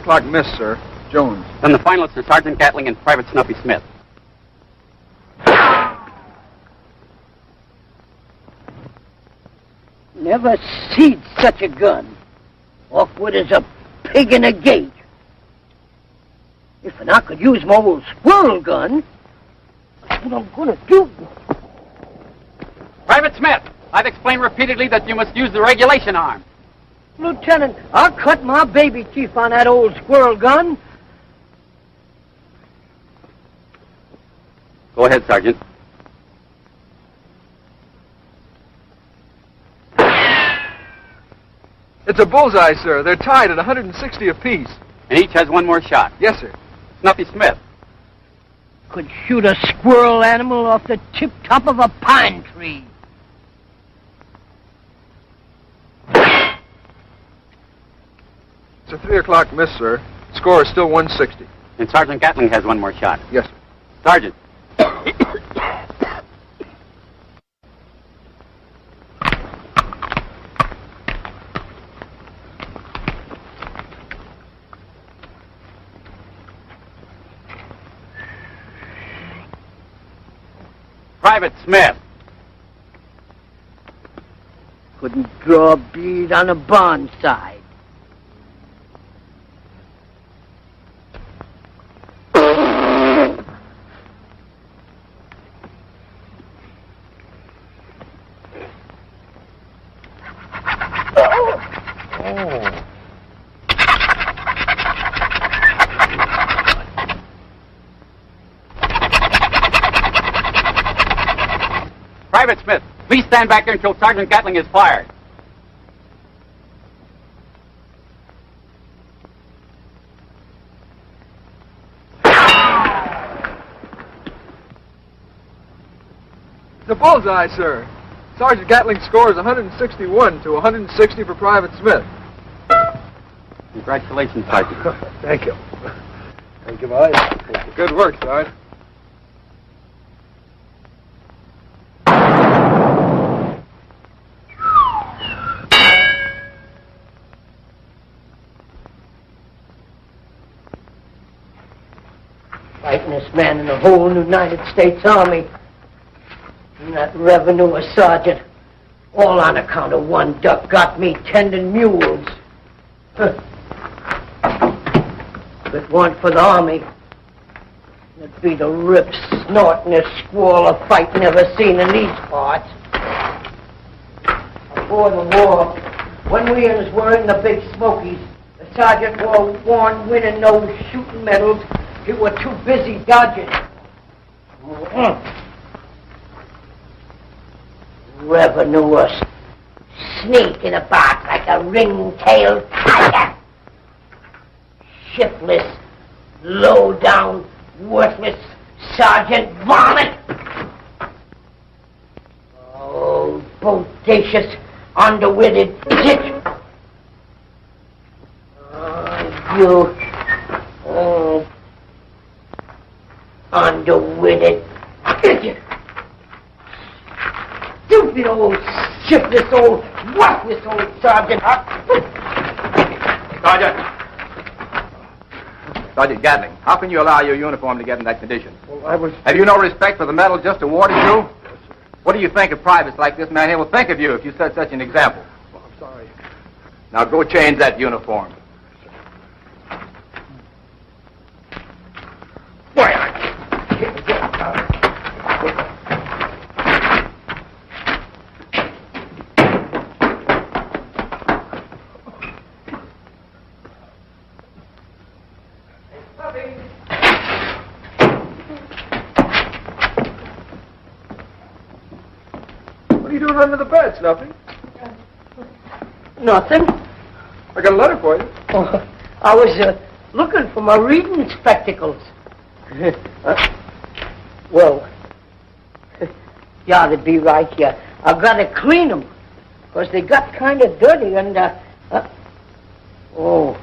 o'clock miss, sir. Jones. Then the finalists are Sergeant Gatling and Private Snuffy Smith. Never seed such a gun. Awkward as a pig in a gate. If I could use my old squirrel gun, that's what I'm gonna do. Private Smith, I've explained repeatedly that you must use the regulation arm. Lieutenant, I'll cut my baby teeth on that old squirrel gun. Go ahead, Sergeant. It's a bullseye, sir. They're tied at 160 apiece. And each has one more shot. Yes, sir. Snuffy Smith. Could shoot a squirrel animal off the tip-top of a pine tree. It's a 3 o'clock miss, sir. Score is still 160. And Sergeant Gatling has one more shot. Yes, sir. Sergeant. Private Smith. Couldn't draw a bead on a barn side. Private Smith, please stand back there until Sergeant Gatling is fired. It's a bullseye, sir. Sergeant Gatling's score is 161 to 160 for Private Smith. Congratulations, Sergeant. Thank you. Thank you, boys. Good work, Sergeant. Fightingest man in the whole United States Army. And that revenue a sergeant. All on account of one duck got me tending mules. Huh. If it weren't for the Army, it'd be the rip, snortingest squall of fight never seen in these parts. Before the war, when we were in the Big Smokies, the sergeant warned winning no shooting medals. He were too busy dodging. Revenue was sneaking about like a ring-tailed tiger. Shiftless, low-down, worthless sergeant varmint. Oh, bodacious, underwitted idiot. Underwitted idiot. Stupid old, shiftless old, worthless old sergeant. Sergeant Gatling, how can you allow your uniform to get in that condition? Well, Have you no respect for the medal just awarded you? What do you think of privates like this man here will think of you if you set such an example? Well, I'm sorry. Now go change that uniform. What are you doing under the bed, Snuffy? Nothing. I got a letter for you. Oh, I was looking for my reading spectacles. Well, you ought to be right here. I've got to clean them, because they got kind of dirty and, oh,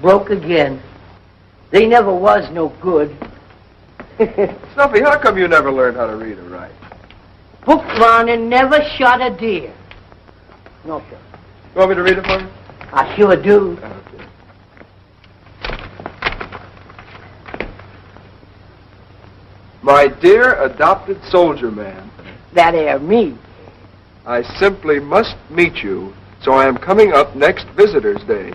broke again. They never was no good. Snuffy, how come you never learned how to read or write? Book learning never shot a deer. No, sir. You want me to read it for you? I sure do. Okay. My dear adopted soldier man, That air me. I simply must meet you, so I am coming up next Visitor's Day.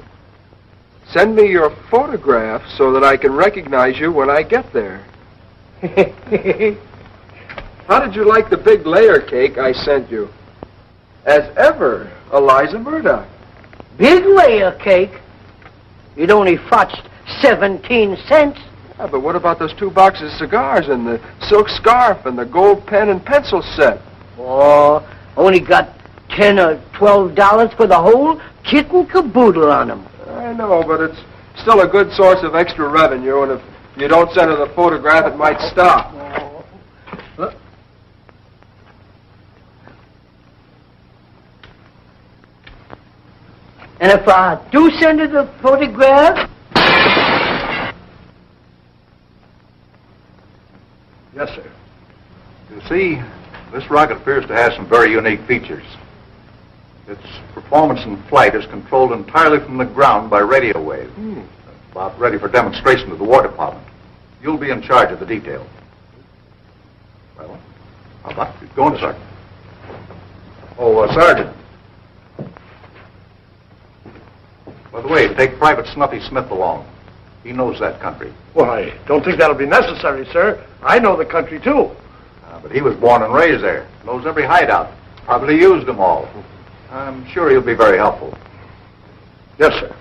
Send me your photograph so that I can recognize you when I get there. How did you like the big layer cake I sent you? As ever, Eliza Murdock. Big layer cake? It only fetched 17 cents. Yeah, but what about those 2 boxes of cigars and the silk scarf and the gold pen and pencil set? Oh, only got $10 or $12 for the whole kit and caboodle on them. I know, but it's still a good source of extra revenue, and if you don't send her the photograph, it might stop. And if I do send her the photograph... Yes, sir. You see, this rocket appears to have some very unique features. Its performance in flight is controlled entirely from the ground by radio waves. About ready for demonstration to the War Department. You'll be in charge of the detail. Well, how about you? Go on, Sergeant. Oh, Sergeant. By the way, take Private Snuffy Smith along. He knows that country. Well, I don't think that'll be necessary, sir. I know the country, too. But he was born and raised there. Knows every hideout. Probably used them all. I'm sure he'll be very helpful. Yes, sir.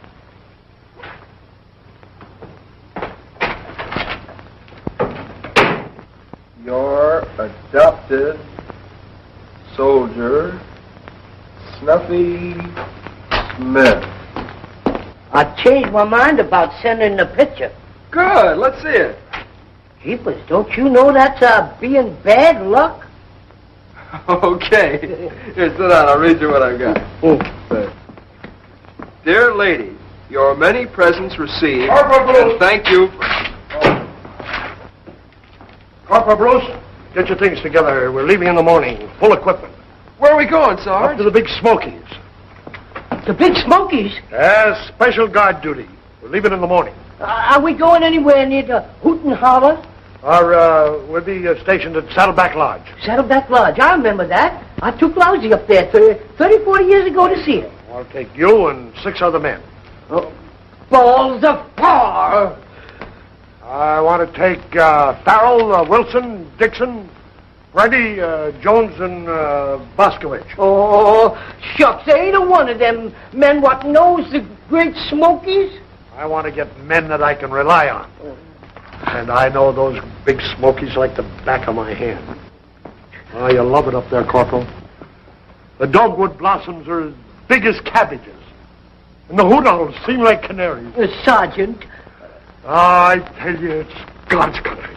Your adopted soldier, Snuffy Smith. I changed my mind about sending the picture. Good, let's see it. Jeepers, don't you know that's being bad luck? Okay. Here, sit down. I'll read you what I've got. Dear lady, your many presents received, and thank you for... Corporal Bruce, get your things together. We're leaving in the morning. Full equipment. Where are we going, Up Sarge? to the Big Smokies. The Big Smokies? Yes, special guard duty. We're leaving in the morning. Are we going anywhere near the Hoot and Holler? We'll be stationed at Saddleback Lodge. Saddleback Lodge, I remember that. I took Lousy up there 30, 40 years ago to see it. I'll take you and 6 other men. Oh, balls of fire! I want to take Farrell, Wilson, Dixon, Brady, Jones, and Boscovich. Oh, shucks, there ain't a one of them men what knows the Great Smokies. I want to get men that I can rely on. And I know those Big Smokies like the back of my hand. Oh, you love it up there, Corporal. The dogwood blossoms are as big as cabbages. And the hoot owls seem like canaries. Sergeant. I tell you, it's God's country.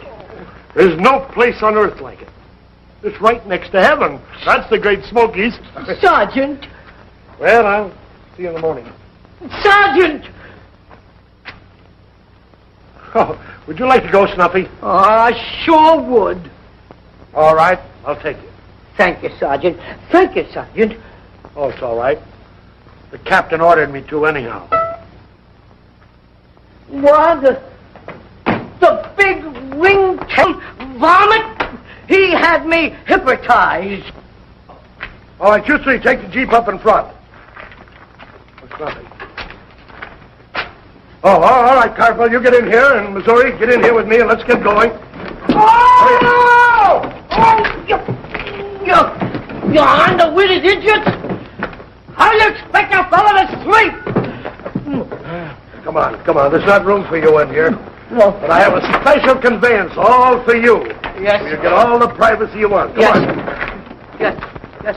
There's no place on earth like it. It's right next to heaven. That's the Great Smokies. Sergeant. Well, I'll see you in the morning. Sergeant! Oh, would you like to go, Snuffy? Oh, I sure would. All right, I'll take you. Thank you, Sergeant. Thank you, Sergeant. Oh, it's all right. The captain ordered me to anyhow. Why, the big ring-tailed varmint, he had me hypnotized. All right, you three, take the Jeep up in front. What's nothing? Oh, all right, Carpel, you get in here, and Missouri, get in here with me, and let's get going. Oh, no! Oh, you underwitted idiots! How do you expect a fellow to sleep? Come on, there's not room for you in here. No. But I have a special conveyance all for you. Yes. So you get all the privacy you want. Come on. Yes, yes.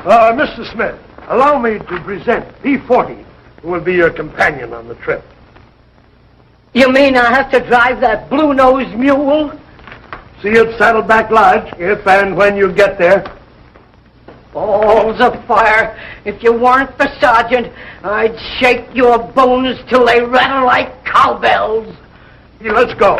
Mr. Smith, allow me to present P-40, who will be your companion on the trip. You mean I have to drive that blue-nosed mule? See you at Saddleback Lodge, if and when you get there. Balls of fire. If you weren't the sergeant, I'd shake your bones till they rattle like cowbells. Let's go.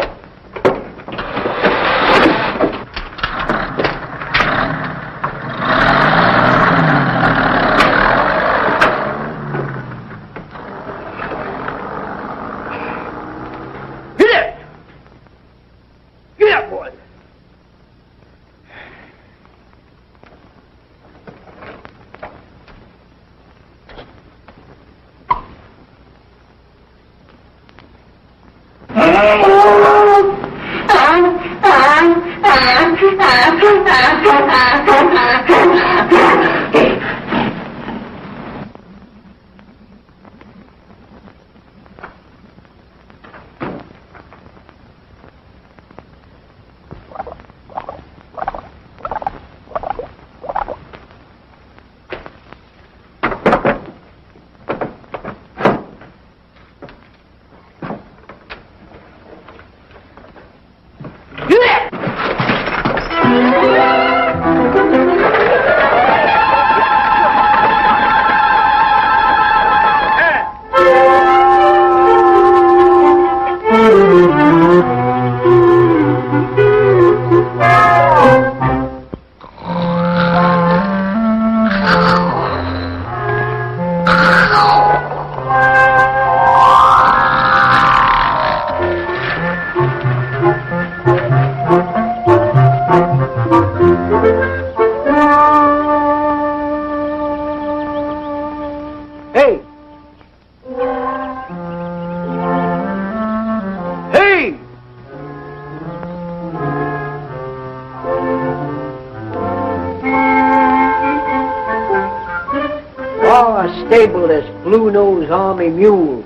Blue-nosed army mule.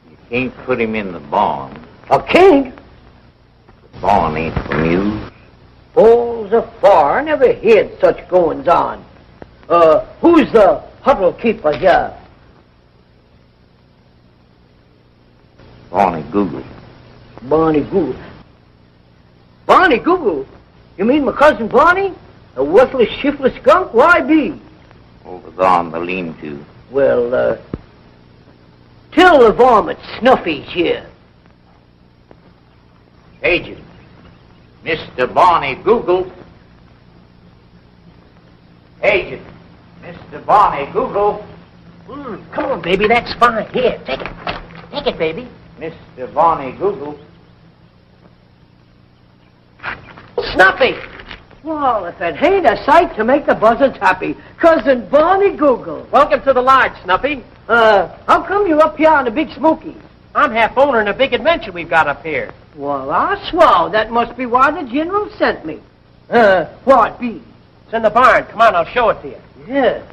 You can't put him in the barn. A king? The barn ain't for mules. Balls afar, never heard such goings on. Who's the huddle keeper here? Barney Google. Barney Google. Barney Google? You mean my cousin Barney? A worthless, shiftless skunk? Why be? Over there on the lean-to. Well, tell the varmint Snuffy's here. Agent, Mr. Barney Google. Agent, Mr. Barney Google. Come on, baby, that's fine. Here, take it. Take it, baby. Mr. Barney Google. Snuffy! Well, if it ain't a sight to make the buzzards happy. Cousin Barney Google. Welcome to the lodge, Snuffy. How come you're up here on the Big Smoky? I'm half owner in a big adventure we've got up here. Well, I swear that must be why the general sent me. What be? It's in the barn. Come on, I'll show it to you. Yeah.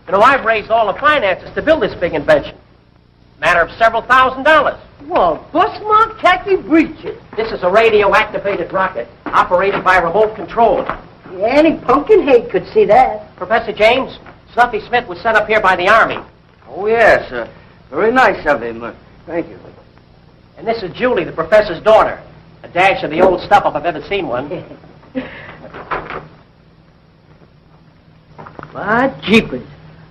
You know, I've raised all the finances to build this big invention. Matter of several $1,000s. Well, bust my khaki breeches. This is a radio-activated rocket operated by remote control. Yeah, any pumpkin head could see that. Professor James, Snuffy Smith was sent up here by the Army. Oh, yes. Very nice of him. Thank you. And this is Julie, the professor's daughter. A dash of the old stuff if I've ever seen one. My jeepers.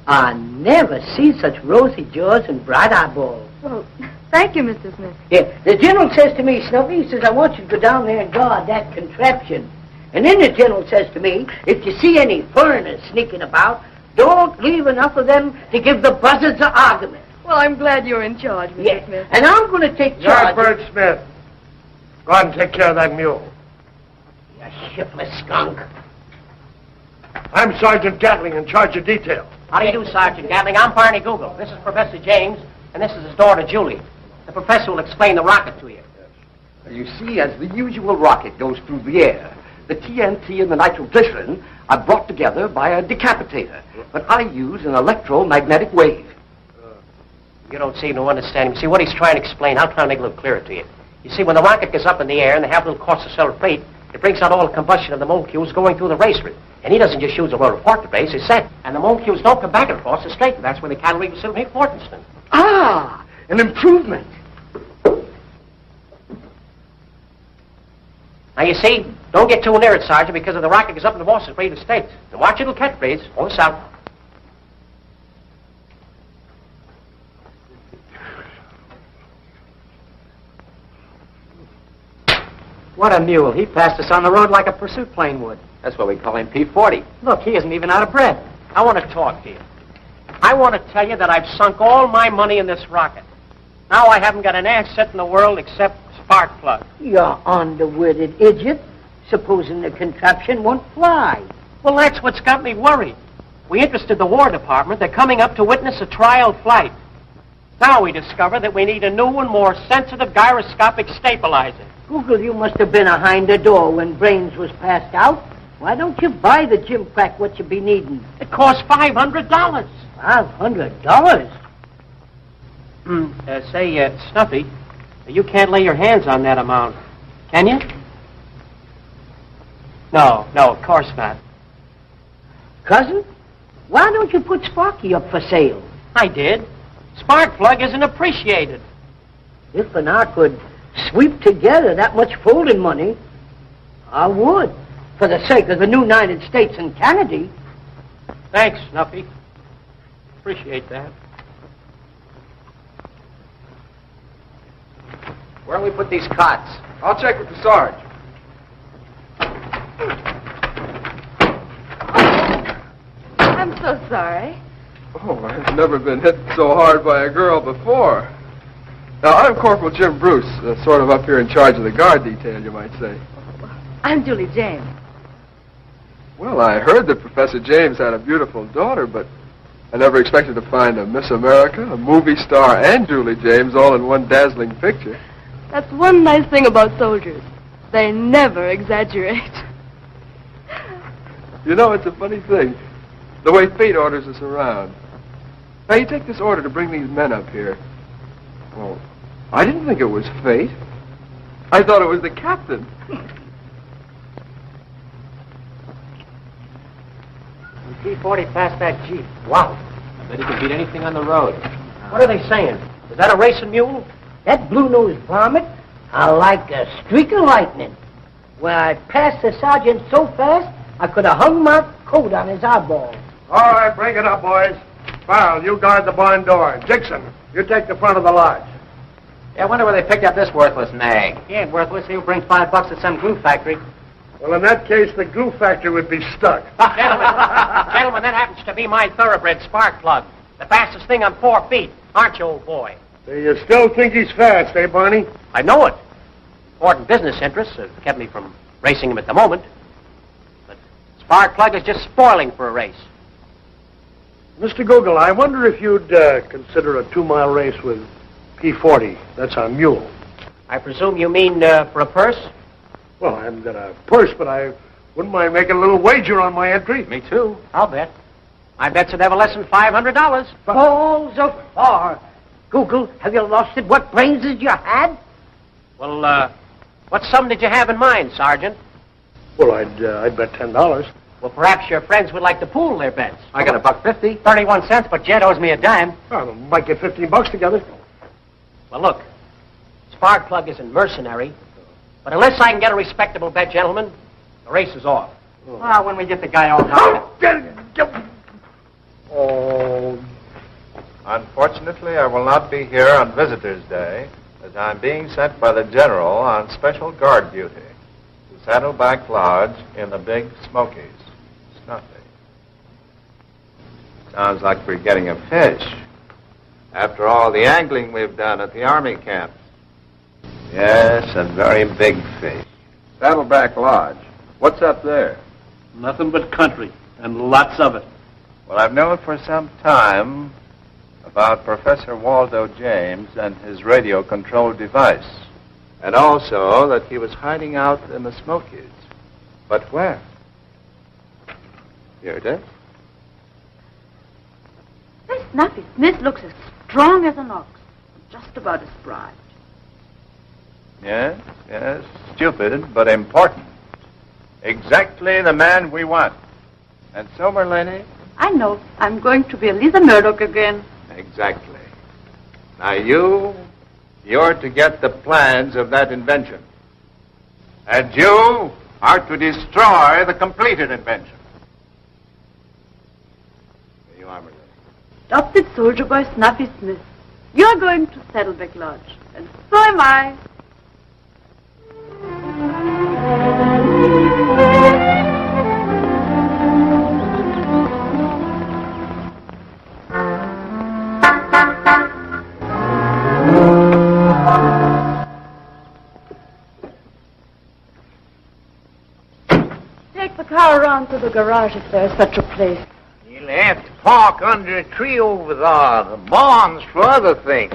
I never see such rosy jaws and bright eyeballs. Well, thank you, Mr. Smith. Yeah, the general says to me, Snuffy, he says, I want you to go down there and guard that contraption. And then the general says to me, if you see any foreigners sneaking about, don't leave enough of them to give the buzzards an argument. Well, I'm glad you're in charge, Mr. Smith. And I'm going to take charge. Yardbird Smith, go out and take care of that mule. You shiftless skunk. I'm Sergeant Gatling in charge of detail. How do you do, Sergeant Gatling? I'm Barney Google. This is Professor James, and this is his daughter, Julie. The professor will explain the rocket to you. You see, as the usual rocket goes through the air, the TNT and the nitroglycerin are brought together by a decapitator. But I use an electromagnetic wave. You don't seem to understand. You see, what he's trying to explain, I'll try to make it a little clearer to you. You see, when the rocket goes up in the air and they have a little course of stellar fate, it brings out all the combustion of the molecules going through the racer. And he doesn't just use a rotor port to race, it's set. And the molecules don't come back and forth, they're straight. That's where the catalytic will still make Fortenston. Ah, an improvement. Now, you see, don't get too near it, Sergeant, because if the rocket goes up in the Boston Free States, and watch it'll catch rays, on the south. What a mule. He passed us on the road like a pursuit plane would. That's why we call him P-40. Look, he isn't even out of breath. I want to talk to you. I want to tell you that I've sunk all my money in this rocket. Now I haven't got an asset in the world except spark plug. You're underwitted idiot. Supposing the contraption won't fly. Well, that's what's got me worried. We interested the War Department. They're coming up to witness a trial flight. Now we discover that we need a new and more sensitive gyroscopic stabilizer. Google, you must have been behind the door when Brains was passed out. Why don't you buy the Jim crack what you be needing? It costs $500. $500? Say, Snuffy, you can't lay your hands on that amount, can you? No, of course not. Cousin, why don't you put Sparky up for sale? I did. Spark plug isn't appreciated. If and I could sweep together that much folding money, I would, for the sake of the new United States and Canada. Thanks, Snuffy. Appreciate that. Where do we put these cots? I'll check with the Sarge. I'm so sorry. Oh, I've never been hit so hard by a girl before. Now, I'm Corporal Jim Bruce, sort of up here in charge of the guard detail, you might say. I'm Julie James. Well, I heard that Professor James had a beautiful daughter, but I never expected to find a Miss America, a movie star, and Julie James all in one dazzling picture. That's one nice thing about soldiers. They never exaggerate. You know, it's a funny thing, the way fate orders us around. Now, you take this order to bring these men up here. Well, I didn't think it was fate. I thought it was the captain. P-40 past that Jeep. Wow. I bet he can beat anything on the road. What are they saying? Is that a racing mule? That blue-nosed varmint, I like a streak of lightning. When I passed the sergeant so fast, I could have hung my coat on his eyeball. All right, bring it up, boys. Farrell, you guard the barn door. Dixon, you take the front of the lodge. Yeah, I wonder where they picked up this worthless nag. He ain't worthless. He'll bring $5 to some glue factory. Well, in that case, the glue factory would be stuck. Gentlemen, that happens to be my thoroughbred spark plug. The fastest thing on 4 feet. Aren't you, old boy? Do you still think he's fast, eh, Barney? I know it. Important business interests have kept me from racing him at the moment. But spark plug is just spoiling for a race. Mr. Google, I wonder if you'd consider a 2-mile race with P-40. That's our mule. I presume you mean for a purse? Well, I haven't got a purse, but I wouldn't mind making a little wager on my entry. Me too. I'll bet. My bets are never less than $500. Balls of far. Google, have you lost it? What brains did you had? Well, what sum did you have in mind, Sergeant? Well, I'd bet $10. Well, perhaps your friends would like to pool their bets. I got $1.50. 31 cents, but Jed owes me a dime. Well, we might get $15 together. Well, look, spark plug isn't mercenary, but unless I can get a respectable bet, gentlemen, the race is off. Well, when we get the guy all done. Oh. Unfortunately, I will not be here on Visitor's Day, as I'm being sent by the General on special guard duty to Saddleback Lodge in the Big Smokies. Snuffy. Sounds like we're getting a fish. After all the angling we've done at the Army camps. Yes, a very big fish. Saddleback Lodge. What's up there? Nothing but country, and lots of it. Well, I've known for some time about Professor Waldo James and his radio-controlled device. And also that he was hiding out in the Smokies. But where? Here it is. This Snuffy Smith looks as strong as an ox. Just about as bright. Yes, stupid, but important. Exactly the man we want. And so, Leni? I know. I'm going to be Eliza Murdock again. Exactly. Now you're to get the plans of that invention. And you are to destroy the completed invention. Here you are, Leni. Adopted soldier boy Snuffy Smith. You're going to Saddleback Lodge. And so am I. Take the car around to the garage if there's such a place. You'll have to park under a tree over there. The barn's for other things.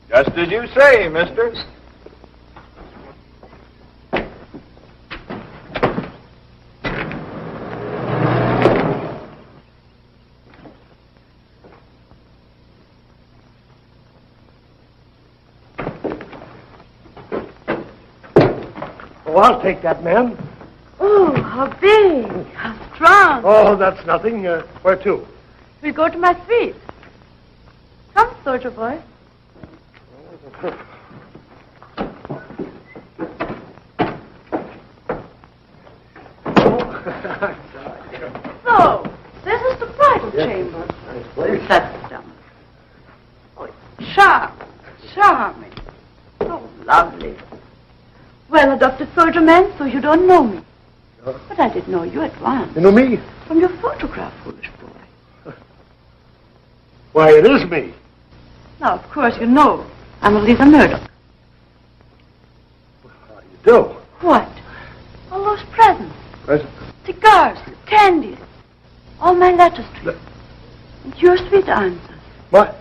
Just as you say, mister. Oh, I'll take that, ma'am. Oh, how big, how strong. Oh, that's nothing. Where to? We'll go to my suite. Come, soldier boy. So, this is the bridal chamber. Nice place. That's dumb. Oh, charming. So lovely. Well, adopted soldier man, so you don't know me. But I did know you at once. You know me? From your photograph, foolish boy. Why, it is me. Now, of course, you know. I'm Eliza Murdock. How do you do? What? All those presents. Present? Cigars, candies. All my letters to you. And your sweet answers. What?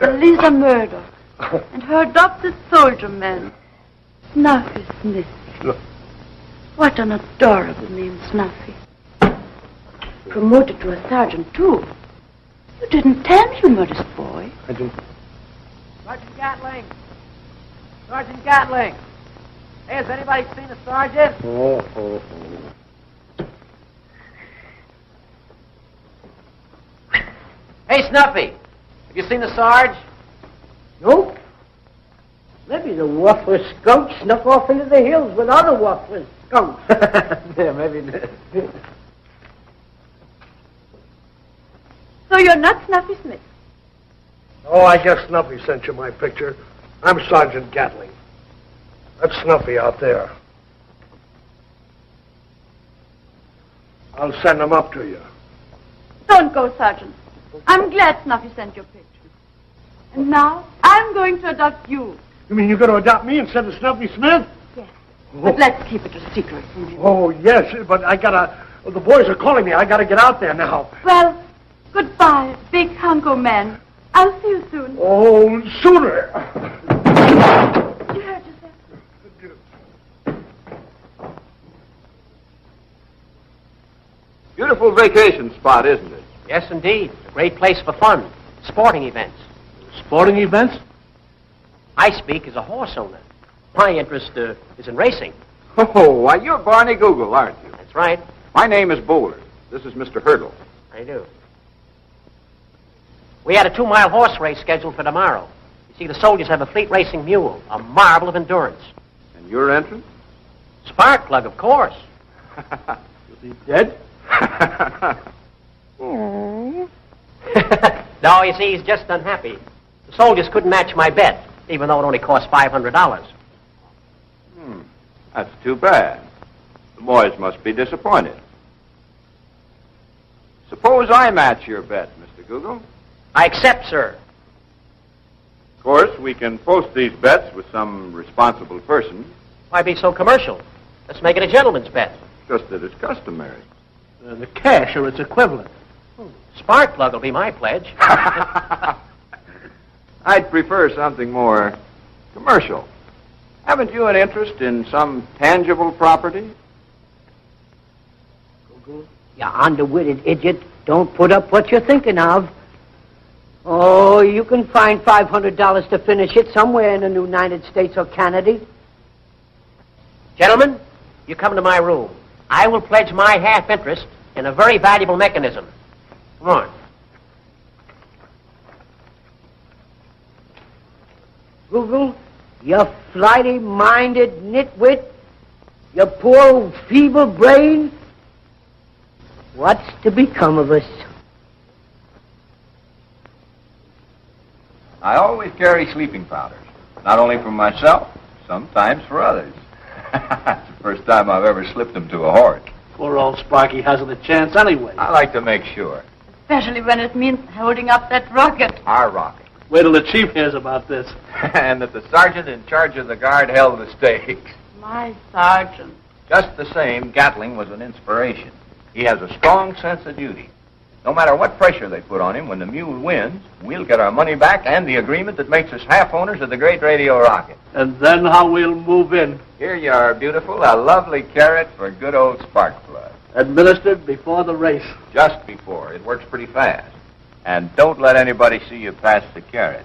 Eliza Murdock. And her adopted soldier man, Snuffy Smith. What an adorable name, Snuffy. Promoted to a sergeant, too. You didn't tell me, you modest boy. I didn't. Sergeant Gatling! Sergeant Gatling! Hey, has anybody seen the sergeant? Oh. Hey, Snuffy! Have you seen the Sarge? Nope. Maybe the worthless skunk snuck off into the hills with other worthless skunks. Yeah, maybe. So you're not Snuffy Smith? Oh, I guess Snuffy sent you my picture. I'm Sergeant Gatling. That's Snuffy out there. I'll send him up to you. Don't go, Sergeant. I'm glad Snuffy sent your picture. And now, I'm going to adopt you. You mean you're going to adopt me instead of Snuffy Smith? Yes. But let's keep it a secret from him. Oh, yes, but I gotta... The boys are calling me. I gotta get out there now. Well, goodbye, big hunko man. I'll see you soon. Oh, sooner. You hurt yourself? Beautiful vacation spot, isn't it? Yes, indeed. A great place for fun. Sporting events. Sporting events? I speak as a horse owner. My interest is in racing. Oh, why, you're Barney Google, aren't you? That's right. My name is Boller. This is Mr. Hertle. I do. We had a 2-mile horse race scheduled for tomorrow. You see, the soldiers have a fleet racing mule, a marvel of endurance. And your entrance? Spark plug, of course. Is he dead? No, you see, he's just unhappy. The soldiers couldn't match my bet, even though it only cost $500. That's too bad. The boys must be disappointed. Suppose I match your bet, Mr. Google. I accept, sir. Of course, we can post these bets with some responsible person, Why be so commercial? Let's make it a gentleman's bet. just that it's customary. The cash or its equivalent. Spark plug will be my pledge. I'd prefer something more commercial. Haven't you an interest in some tangible property? You underwitted idiot. Don't put up what you're thinking of. Oh, you can find $500 to finish it somewhere in the United States or Canada. Gentlemen, you come to my room. I will pledge my half interest in a very valuable mechanism. Come on. Google, you flighty-minded nitwit, you poor feeble brain. What's to become of us? I always carry sleeping powders, not only for myself, sometimes for others. It's the first time I've ever slipped them to a horse. Poor old Sparky hasn't a chance anyway. I like to make sure. Especially when it means holding up that rocket. Our rocket. Wait till the chief hears about this. And that the sergeant in charge of the guard held the stakes. My sergeant. Just the same, Gatling was an inspiration. He has a strong sense of duty. No matter what pressure they put on him, when the mule wins, we'll get our money back and the agreement that makes us half owners of the great radio rocket. And then how we'll move in. Here you are, beautiful. A lovely carrot for good old Sparkplug. Administered before the race. Just before. It works pretty fast. And don't let anybody see you pass the carrot.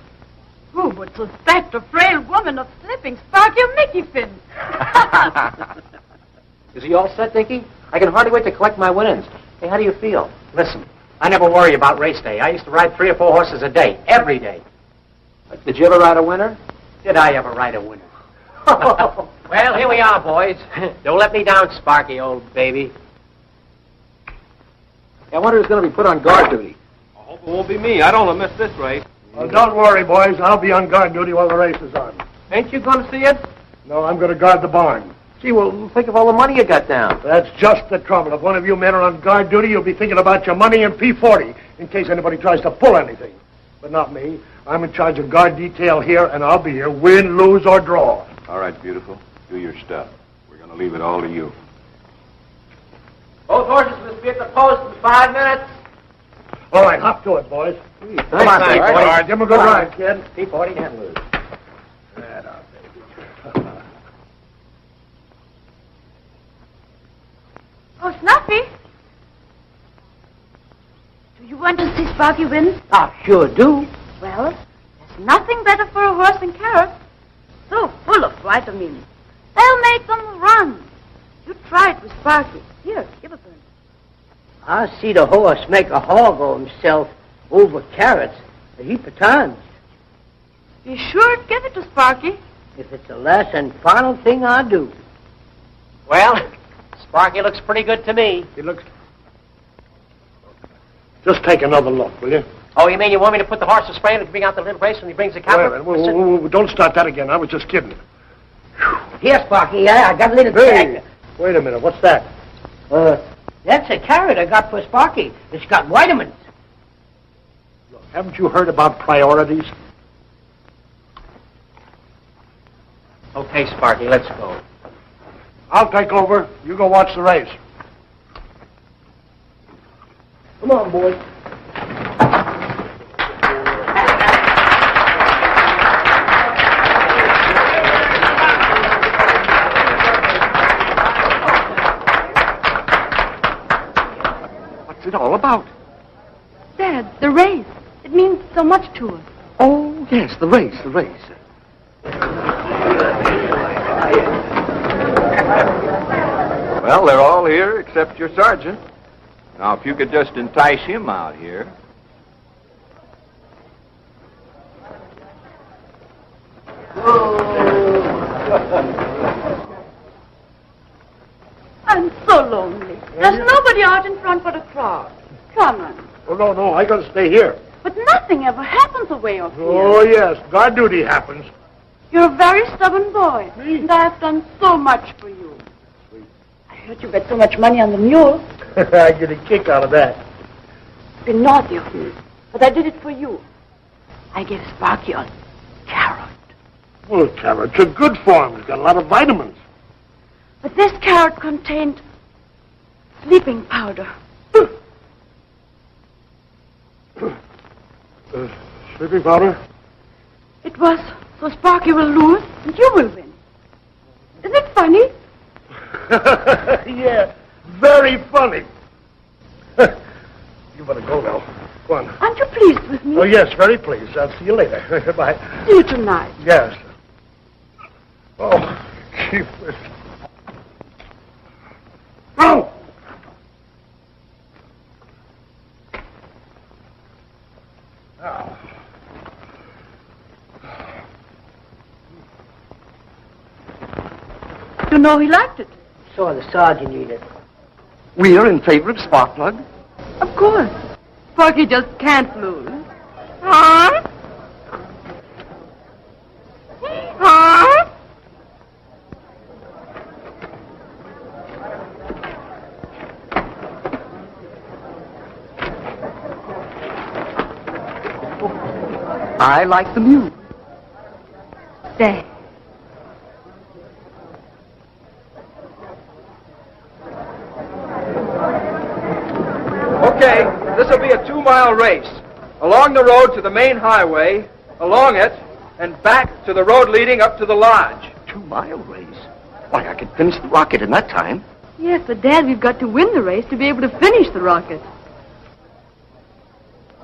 Who would suspect a frail woman of slipping Sparky a Mickey fin? Is he all set, Dickie? I can hardly wait to collect my winnings. Hey, how do you feel? Listen, I never worry about race day. I used to ride 3 or 4 horses a day, every day. Did you ever ride a winner? Did I ever ride a winner? Well, here we are, boys. Don't let me down, Sparky, old baby. I wonder who's going to be put on guard duty. I hope it won't be me. I don't want to miss this race. Well, don't worry, boys. I'll be on guard duty while the race is on. Ain't you going to see it? No, I'm going to guard the barn. Gee, well, think of all the money you got down. That's just the trouble. If one of you men are on guard duty, you'll be thinking about your money and P40 in case anybody tries to pull anything. But not me. I'm in charge of guard detail here, and I'll be here, win, lose, or draw. All right, beautiful. Do your stuff. We're going to leave it all to you. Both horses must be at the post in 5 minutes. All right, hop to it, boys. Come on, All right, give him a good ride, kid. P40 can't lose. Oh, Snuffy. Do you want to see Sparky win? I sure do. Well, there's nothing better for a horse than carrots. So full of vitamins. They'll make them run. You try it with Sparky. Here, give it to him. I see the horse make a hog of himself over carrots a heap of times. Be sure to give it to Sparky. If it's the last and final thing I do. Well, Sparky looks pretty good to me. He looks... Just take another look, will you? Oh, you mean you want me to put the horse to spray and bring out the little race when he brings the cow? Wait a minute. Don't start that again. I was just kidding. Here, Sparky, I got a little Hey, tag. wait a minute. What's that? That's a carrot I got for Sparky. It's got vitamins. Look, haven't you heard about priorities? Okay, Sparky, let's go. I'll take over. You go watch the race. Come on, boys. What's it all about? Dad, the race. It means so much to us. Oh, yes, the race. Well, they're all here except your sergeant. Now, if you could just entice him out here. I'm so lonely. There's nobody out in front for the crowd. Come on. Oh, no, I gotta stay here. But nothing ever happens away off here. Oh, yes, guard duty happens. You're a very stubborn boy. And I've done so much for you. I heard you bet so much money on the mule. I get a kick out of that. It's been naughty of me. But I did it for you. I gave Sparky a carrot. Well, carrots are good for him. He's got a lot of vitamins. But this carrot contained sleeping powder. Sleeping powder? It was so Sparky will lose and you will win. Isn't it funny? Yeah, very funny. You better go now. Go on. Aren't you pleased with me? Oh, yes, very pleased. I'll see you later. Bye. See you tonight. Yes. Oh, gee whiz. Oh! Now. You know he liked it. So the sergeant needed. We're in favor of Sparkplug. Of course. Sparky just can't lose. Huh? Huh? I like the mule. Stay. Okay, this will be a 2-mile race. Along the road to the main highway, along it, and back to the road leading up to the lodge. 2-mile race? Why, I could finish the rocket in that time. Yes, but Dad, we've got to win the race to be able to finish the rocket.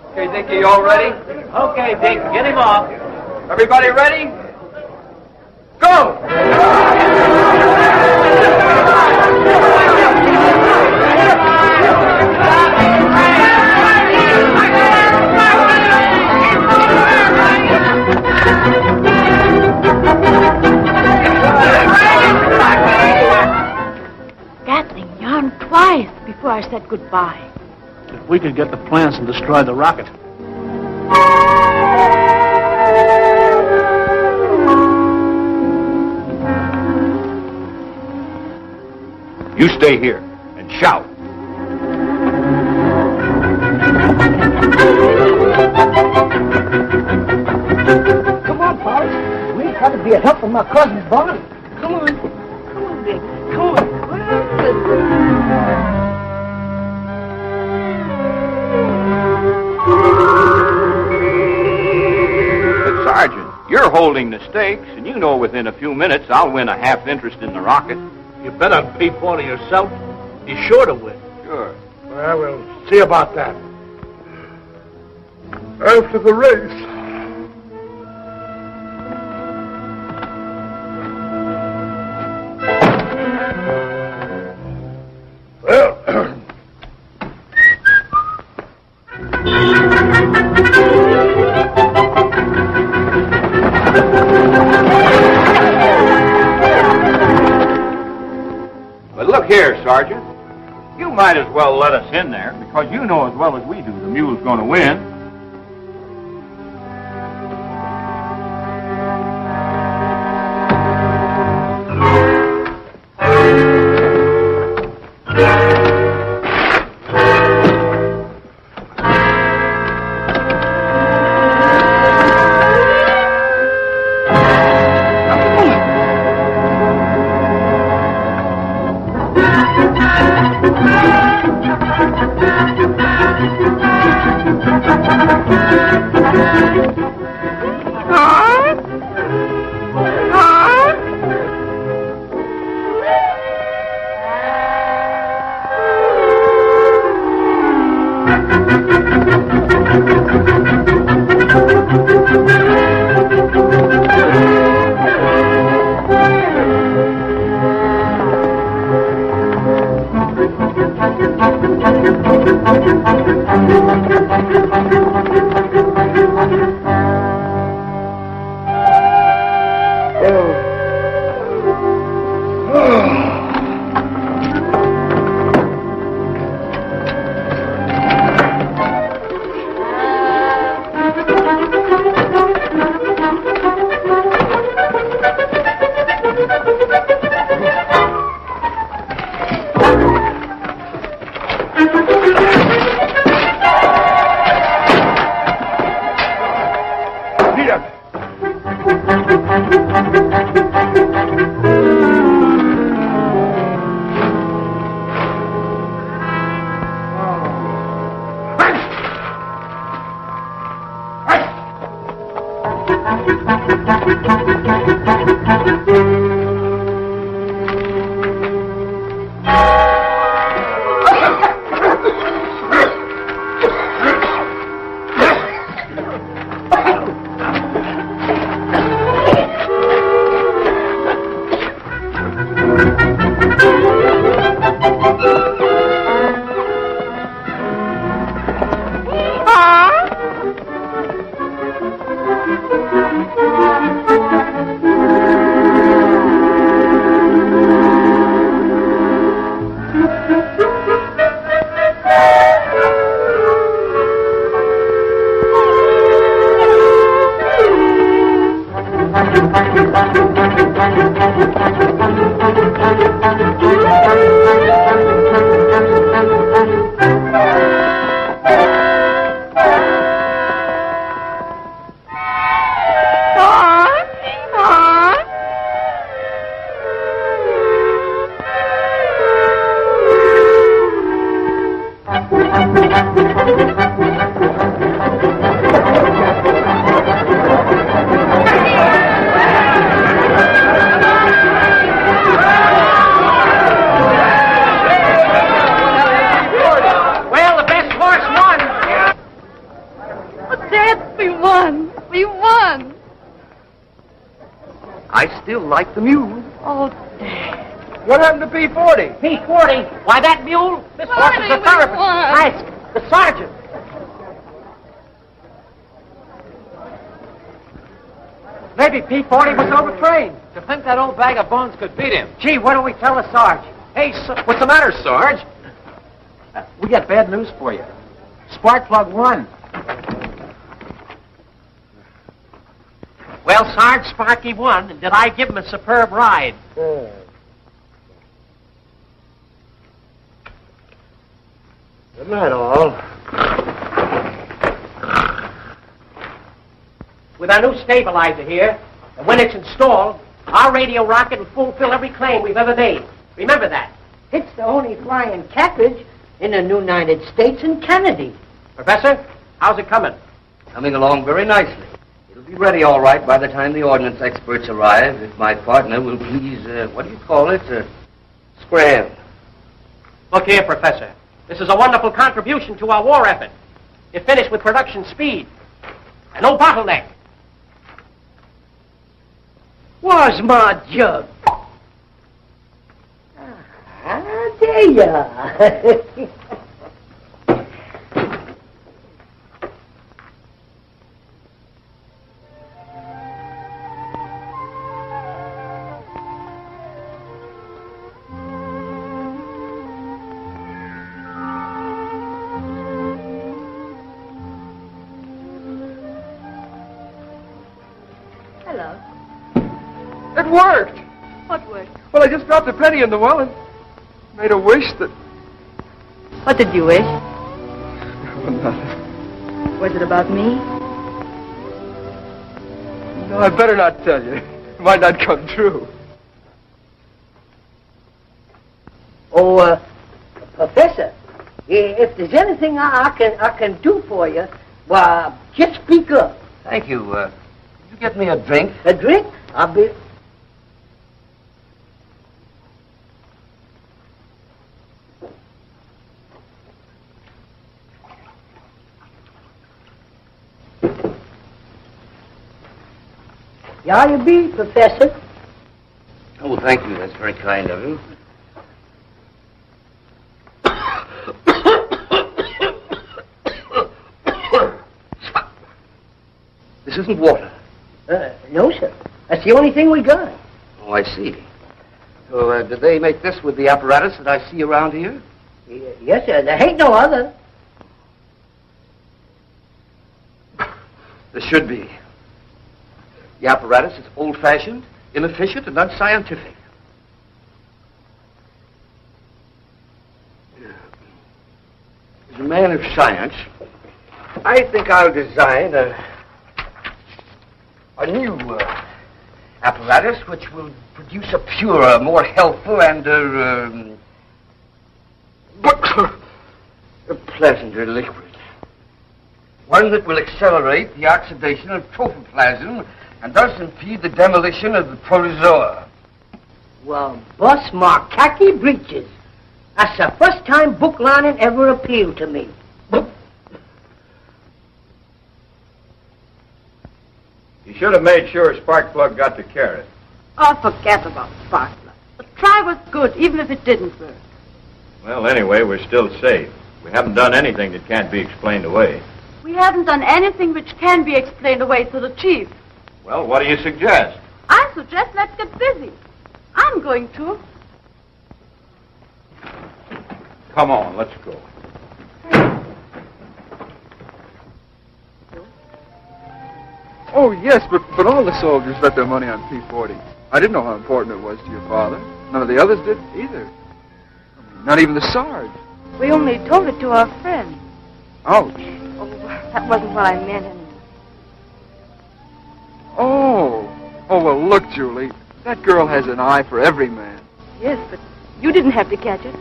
Okay, Dickie, you all ready? Okay, Dick, get him off. Everybody ready? Go! Gatling yawned twice before I said goodbye. If we could get the plants and destroy the rocket. You stay here and shout. Come on, fellas. We got to be a help from my cousin Barney. Come on. Come on, Dick. Come on. But, Sergeant, you're holding the stakes, and you know within a few minutes I'll win a half interest in the rocket. You better be for yourself. Be sure to win. Sure. Well, we'll see about that. After the race. Well, But look here, Sergeant. You might as well let us in there, because you know as well as we do the mule's going to win. Well, the best horse won. Oh, Dad, we won. We won. I still like the mule. Oh, Dad. What happened to P40? P40? Why, that mule? This horse is a Barney, we therapist. won. Ask the sergeant. Maybe P40 was overtrained. To think that old bag of bones could beat him. Gee, why don't we tell the Sarge? Hey, what's the matter, Sarge? We got bad news for you. Spark plug won. Well, Sarge, Sparky won, and did I give him a superb ride? Good night, all. With our new stabilizer here, and when it's installed, our radio rocket will fulfill every claim we've ever made. Remember that. It's the only flying cartridge in the United States and Canada. Professor, how's it coming? Coming along very nicely. It'll be ready all right by the time the ordnance experts arrive, if my partner will please, scram. Look here, Professor. This is a wonderful contribution to our war effort. It finished with production speed. And no bottleneck. Where's my jug? There you are. Hello. It worked. What worked? Well, I just dropped a penny in the well and made a wish that... What did you wish? Well, nothing. Was it about me? No, I better not tell you. It might not come true. Oh, Professor, if there's anything I can do for you, well, just speak up. Thank you. Could you get me a drink? A drink? I'll be... Here you be, Professor. Oh, thank you. That's very kind of you. This isn't water. No, sir. That's the only thing we got. Oh, I see. So, did they make this with the apparatus that I see around here? Yes, sir. There ain't no other. There should be. The apparatus is old-fashioned, inefficient, and unscientific. As a man of science, I think I'll design a new apparatus which will produce a purer, more healthful, and a pleasanter liquid. One that will accelerate the oxidation of protoplasm and thus impede the demolition of the protozoa. Well, bust my khaki breeches. That's the first time book lining ever appealed to me. You should have made sure a spark plug got to carrot. Oh, forget about spark plug. The try was good, even if it didn't work. Well, anyway, we're still safe. We haven't done anything that can't be explained away. We haven't done anything which can be explained away to the chief. Well, what do you suggest? I suggest let's get busy. I'm going to. Come on, let's go. Oh, yes, but all the soldiers bet their money on P40. I didn't know how important it was to your father. None of the others did either. I mean, not even the Sarge. We only told it to our friend. Ouch. Oh, that wasn't what I meant. And Oh, well, look, Julie. That girl has an eye for every man. yes, but you didn't have to catch it.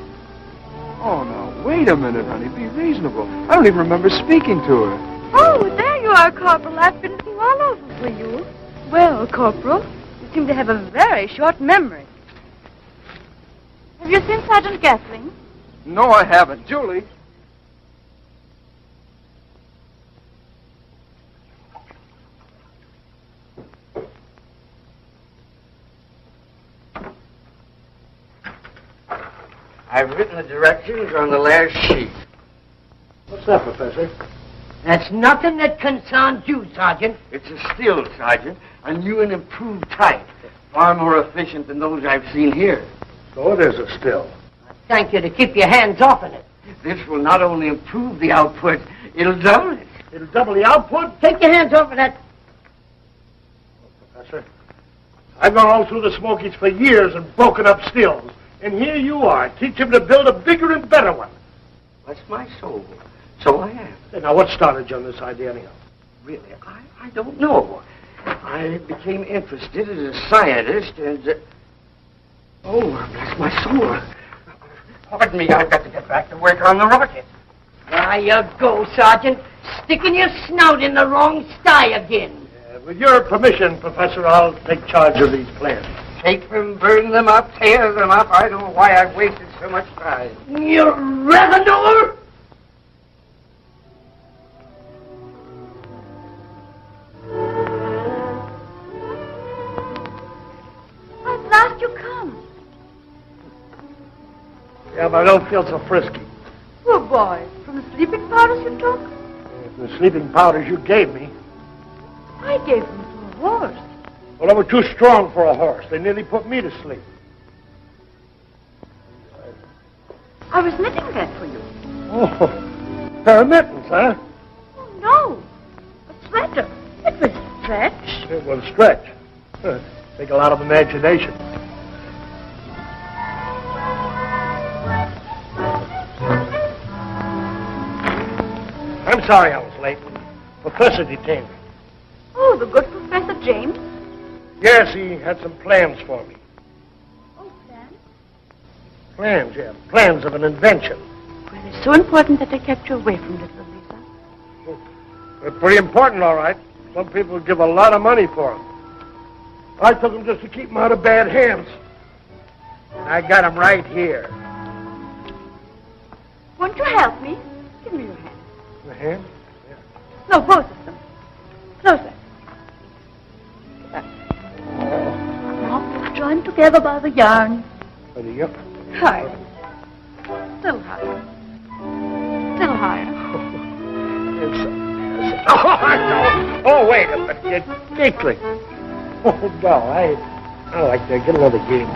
Oh, no, wait a minute, honey. Be reasonable. I don't even remember speaking to her. Oh, there you are, Corporal. I've been looking all over for you. Well, Corporal, you seem to have a very short memory. Have you seen Sergeant Gatling? No, I haven't. Julie. I've written the directions on the last sheet. What's that, Professor? That's nothing that concerns you, Sergeant. It's a still, Sergeant. A new and improved type. Far more efficient than those I've seen here. So it is a still. Thank you to keep your hands off of it. This will not only improve the output, it'll double it. It'll double the output? Take your hands off of that. Professor, I've gone all through the Smokies for years and broken up stills. And here you are, teach him to build a bigger and better one. Bless my soul. So I am. Hey, now, what started you on this idea, anyhow? Really, I don't know. I became interested as a scientist and... Oh, bless my soul. Pardon me, I've got to get back to work on the rocket. There you go, Sergeant. Sticking your snout in the wrong sty again. With your permission, Professor, I'll take charge of these plans. Take them, burn them up, tear them up. I don't know why I wasted so much time. You revenue! At last you come. Yeah, but I don't feel so frisky. Poor boy. From the sleeping powders you took? The sleeping powders you gave me, I gave them to a horse. well, they were too strong for a horse. They nearly put me to sleep. I was knitting that for you. Oh, pair of mittens, huh? Oh, no. A sweater. It will stretch. It will stretch. Take a lot of imagination. I'm sorry I was late. Professor detained me. Oh, the good Professor James? Yes, he had some plans for me. Oh, plans? Plans, yeah. Plans of an invention. Well, it's so important that they kept you away from little Eliza. They're pretty important, all right. Some people give a lot of money for them. I took them just to keep them out of bad hands. And I got them right here. Won't you help me? Give me your hand. The hand? No, both of them. Closer. Now, joined together by the yarn. By the yarn? Higher. Still higher. Still higher. Oh, wait a minute. You're giggling. Oh, no, I like that. Get another game.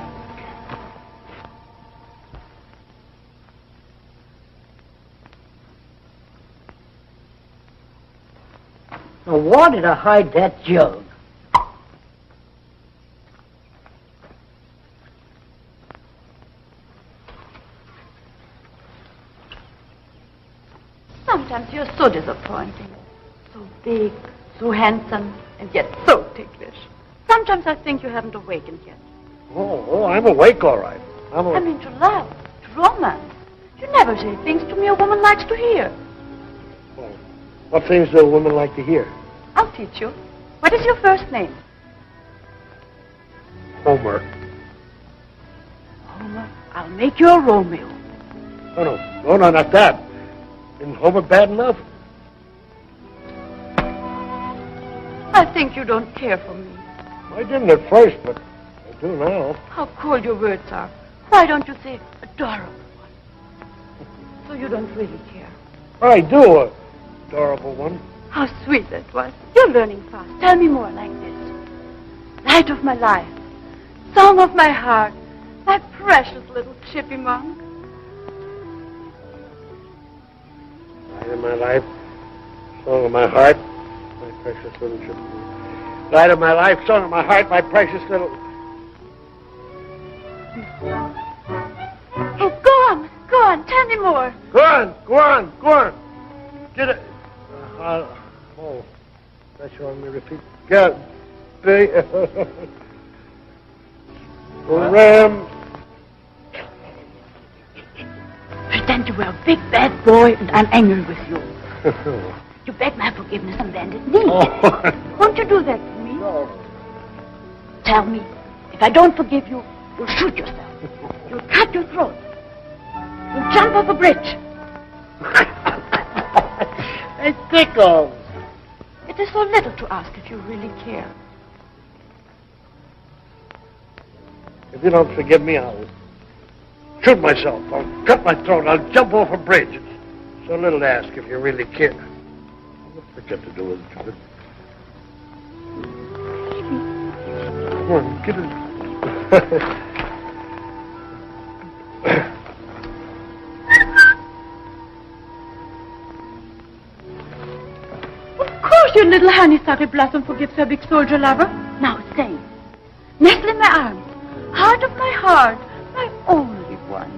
Now, why did I hide that jug? Sometimes you're so disappointing. So big, so handsome, and yet so ticklish. Sometimes I think you haven't awakened yet. Oh, I'm awake, all right. I mean to love, to romance. You never say things to me a woman likes to hear. Oh, what things do a woman like to hear? I'll teach you. What is your first name? Homer. Homer, I'll make you a Romeo. No, not that. Isn't Homer bad enough? I think you don't care for me. I didn't at first, but I do now. How cold your words are. Why don't you say adorable one? So you don't really care. I do, adorable one. How sweet that was. You're learning fast. Tell me more like this. Light of my life. Song of my heart. My precious little chippy monk. Light of my life. Song of my heart. My precious little chippy monk. Light of my life. Song of my heart. My precious little... Oh, go on. Go on. Tell me more. Go on. Get it. Oh, that's you want me to repeat. God, Ram. Who's that? understand you were a big bad boy, and I'm angry with you. You beg my forgiveness on bended knee. Won't you do that for me? No. Tell me, if I don't forgive you, you'll shoot yourself. You'll cut your throat. You'll jump off a bridge. It tickles. It is so little to ask if you really care. If you don't forgive me, I'll shoot myself. I'll cut my throat. I'll jump off a bridge. It's so little to ask if you really care. What's that got to do with it? Come on, get it. Of course your little honeysuckle blossom forgives her big soldier lover. Now say, nestle in my arms, heart of my heart, my only one.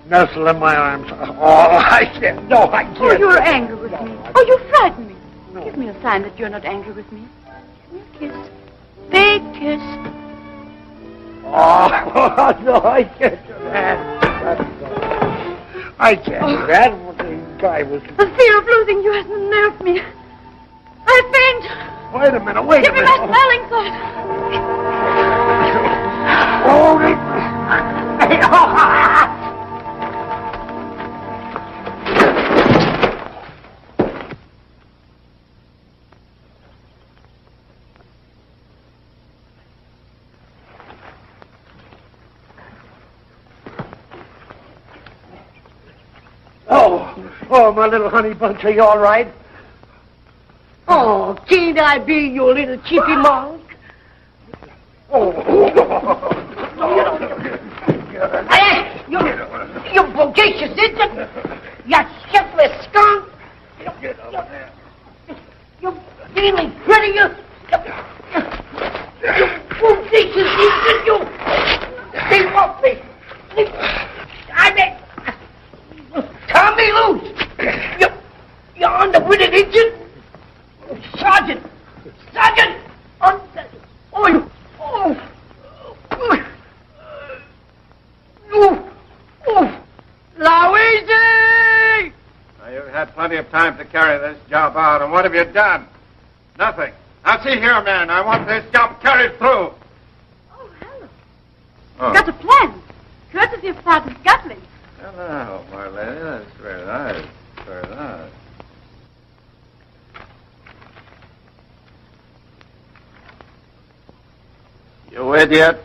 Nestle in my arms. Oh, I can't. No, I can't. Oh, you're angry with me. Oh, you frighten me. No. Give me a sign that you're not angry with me. Give me a kiss. Big kiss. Oh, no, I can't do that. I can't do that. The guy was... The fear of losing you has unnerved me. I faint. Wait a minute, wait Give a minute. me my smelling salts. Oh, my little honey bunch, are you all right? Oh, can't I be your little chippy mouse? Hey, you bodacious idiot! You shiftless skunk! You really pretty, you bodacious idiot, you! Leave off me! I mean, turn me loose! You're underwitted idiot! Sergeant! Sergeant! Louise! Now, you've had plenty of time to carry this job out, and what have you done? Nothing. Now, see here, man. I want this job carried through. Oh, hello. Oh. Got a plan. Courtesy of Sergeant Gatling. Hello, my lady. That's very nice. Very nice. You idiot.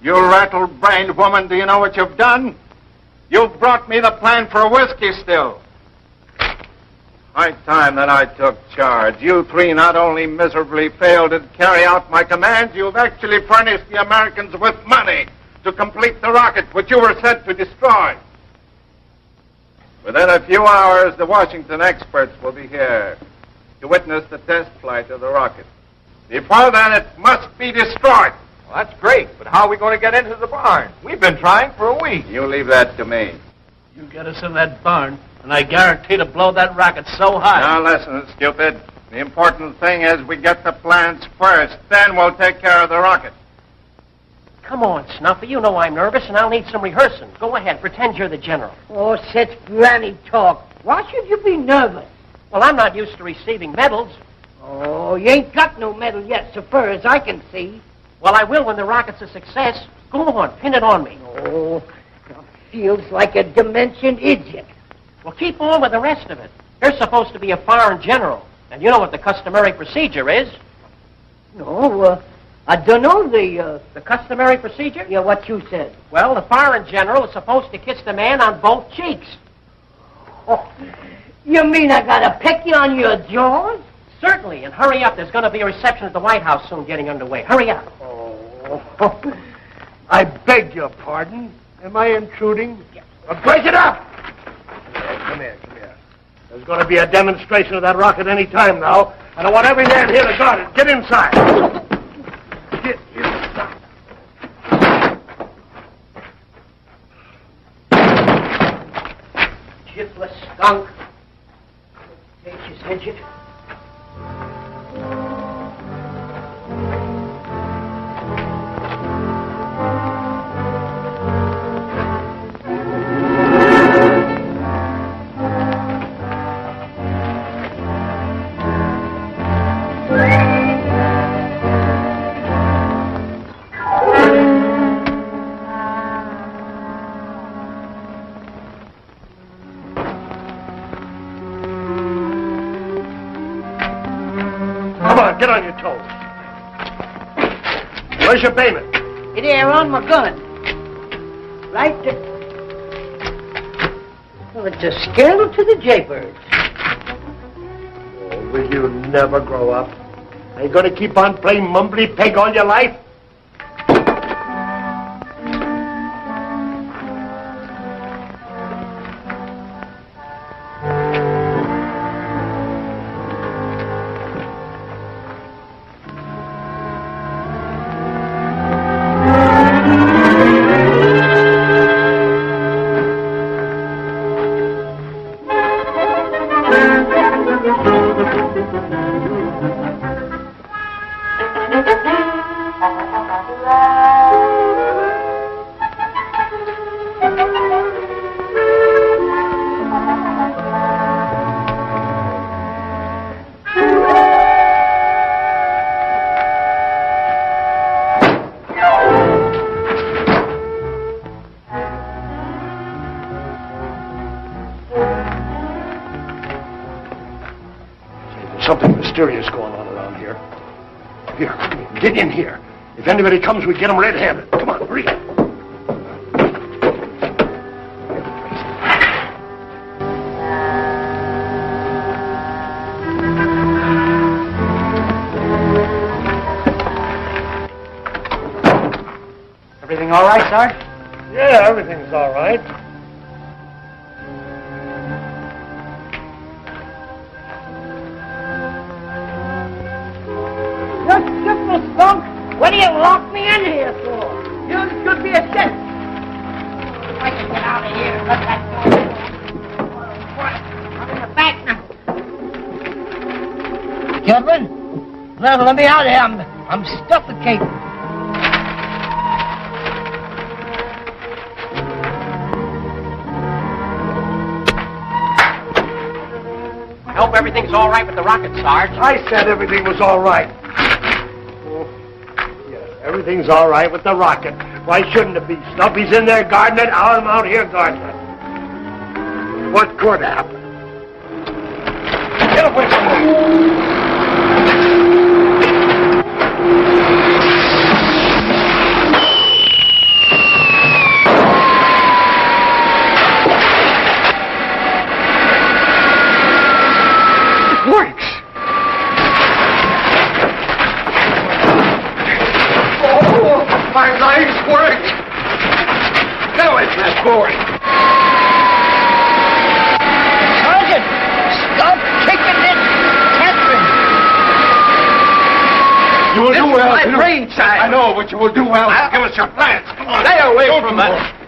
You rattle-brained woman, do you know what you've done? You've brought me the plan for a whiskey still. High time that I took charge. You three not only miserably failed to carry out my commands, you've actually furnished the Americans with money to complete the rocket which you were sent to destroy. Within a few hours, the Washington experts will be here to witness the test flight of the rocket. Before then, it must be destroyed. Well, that's great, but how are we going to get into the barn? We've been trying for a week. You leave that to me. You get us in that barn, and I guarantee to blow that rocket so high. Now listen, stupid. The important thing is we get the plans first. Then we'll take care of the rocket. Come on, Snuffy. You know I'm nervous, and I'll need some rehearsing. Go ahead. Pretend you're the general. Oh, such granny talk. Why should you be nervous? Well, I'm not used to receiving medals. Oh, you ain't got no medal yet, so far as I can see. Well, I will when the rocket's a success. Go on. Pin it on me. Oh, feels like a dimension idiot. Well, keep on with the rest of it. You're supposed to be a foreign general, and you know what the customary procedure is. No, I don't know the customary procedure? Yeah, what you said. Well, the foreign general is supposed to kiss the man on both cheeks. Oh, you mean I gotta peck you on your jaws? Certainly, and hurry up. There's going to be a reception at the White House soon getting underway. Hurry up. Oh, I beg your pardon. Am I intruding? Break it up! Come here. There's going to be a demonstration of that rocket any time now, and I want every man here to guard it. Get inside. Get inside. Shiftless skunk. Take his idiot. Come on, get on your toes. Where's your payment? It here on my gun. Right there. Well, it's a scandal to the jaybirds. Oh, will you never grow up? Are you going to keep on playing mumbly peg all your life? Something mysterious going on around here. Here, come on, get in here. If anybody comes, we get them red-handed. Come on, hurry. Everything all right, Sarge? Yeah, everything's all right. What do you lock me in here for? You should be a dead. If I can get out of here, let that door open. I'm in the back now. Kippen, let me out of here. I'm suffocating. I hope everything's all right with the rocket, Sarge. I said everything was all right. Everything's all right with the rocket. Why shouldn't it be? Snuffy's in there guarding it. I'm out here guarding it. What could happen? Get away from me! It works! My legs work! Get away from that boy! Sergeant, stop kicking this Catherine. You will do well. my brainchild. I know, but you will do well. Give us your plans. Come on. Stay away from it.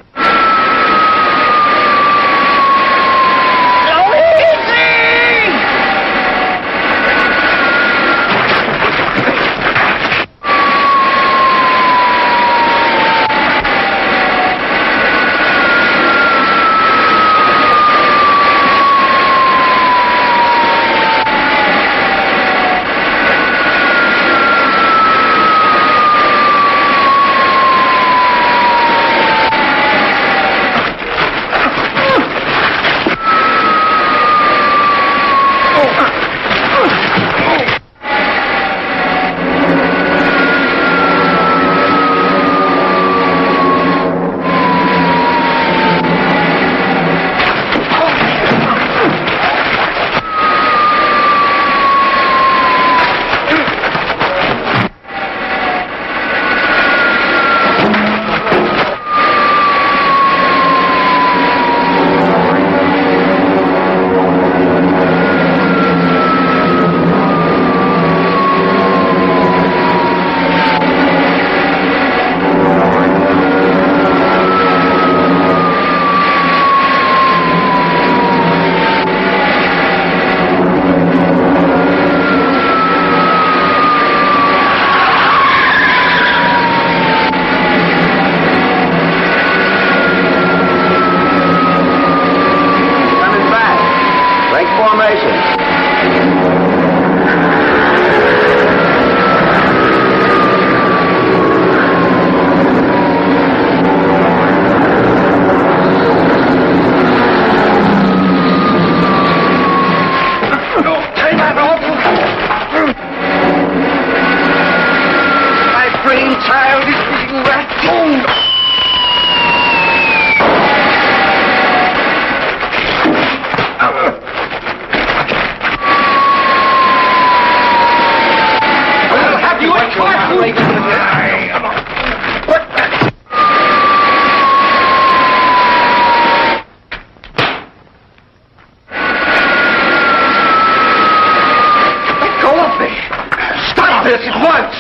this at once,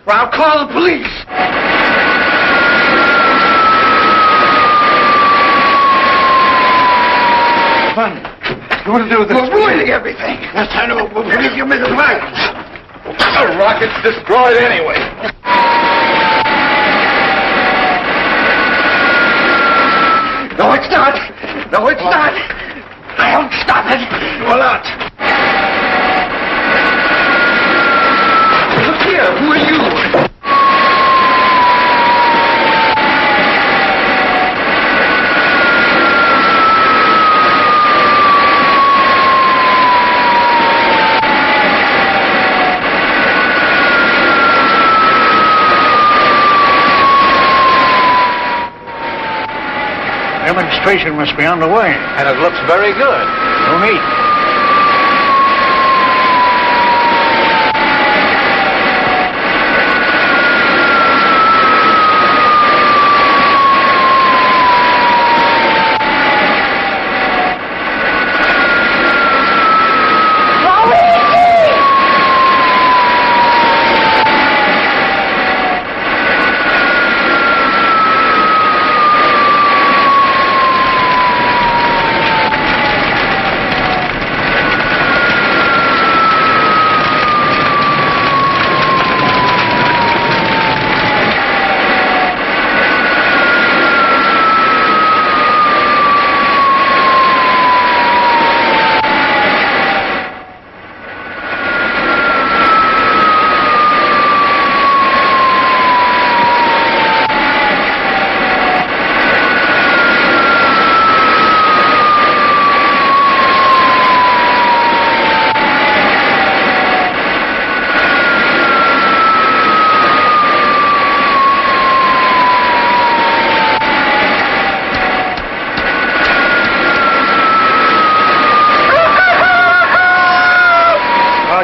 or I'll call the police. Fun. You want to do this? We're ruining everything. Yes, I know. We'll give you the wagons. The rocket's destroyed anyway. No, it's not. No, it's not. I'll stop it. You will not. Look here. Who are you? Demonstration must be underway. And it looks very good. No need.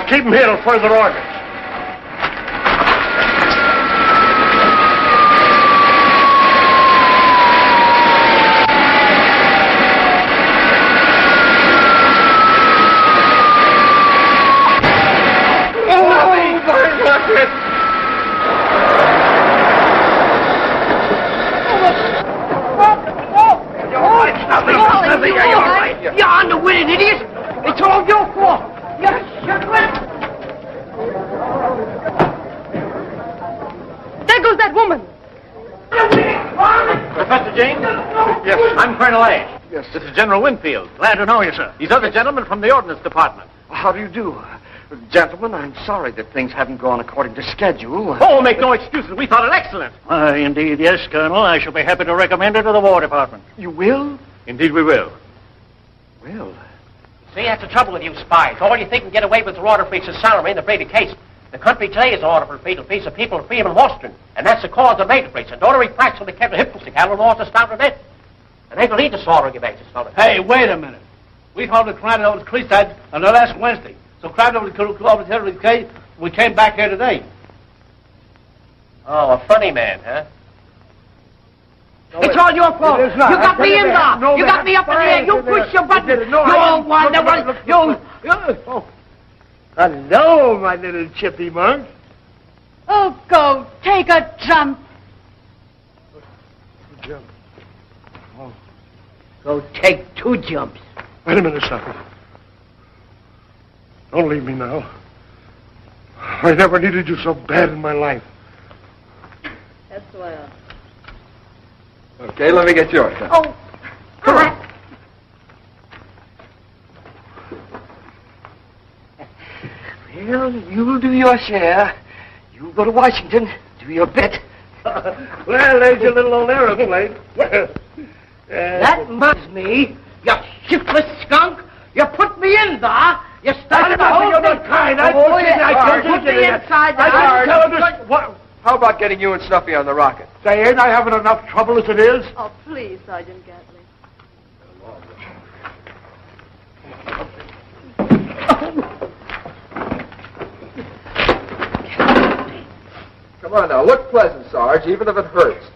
Keep him here till further orders. You're on the winning, idiot! It's all your fault! You're shut. There goes that woman. Professor James? Yes. I'm Colonel A. Yes. This is General Winfield. Glad to know you, sir. These other gentlemen from the Ordnance Department. How do you do? Gentlemen, I'm sorry that things haven't gone according to schedule. Oh, make no excuses. We thought it excellent. Indeed, yes, Colonel. I shall be happy to recommend it to the War Department. You will? Indeed, we will. Well. See, that's the trouble with you spies. All you think can get away with is order for your salary in the Brady case. The country today is an order for freedom, peace of people, freedom and Western. And that's the cause of major breaks. And don't repractice on the Kevin Hipple cattle laws to stop with it. And they don't need to slaughter you back this fellow. Hey, wait a minute. We found the crime over the Creekside on the last Wednesday. So crime over the case, we came back here today. Oh, a funny man, huh? It's all your fault. You got me in there. No, you got me up in the air. You push your button. You're one that was... Oh. Hello, my little chippy monk. Oh, go take a jump. Jump. Oh. Go take 2 jumps. Wait a minute, Snuffy. Don't leave me now. I never needed you so bad in my life. That's well. Okay, let me get yours. Oh, come on. Well, you'll do your share. You go to Washington, do your bit. Well, there's your little old aeroplane. That must me, you shiftless skunk. You put me in there. You started the whole thing. I put me inside the What? How about getting you and Snuffy on the rocket? Say, ain't I having enough trouble as it is? Oh, please, Sergeant Gatling. Come on now, look pleasant, Sarge, even if it hurts.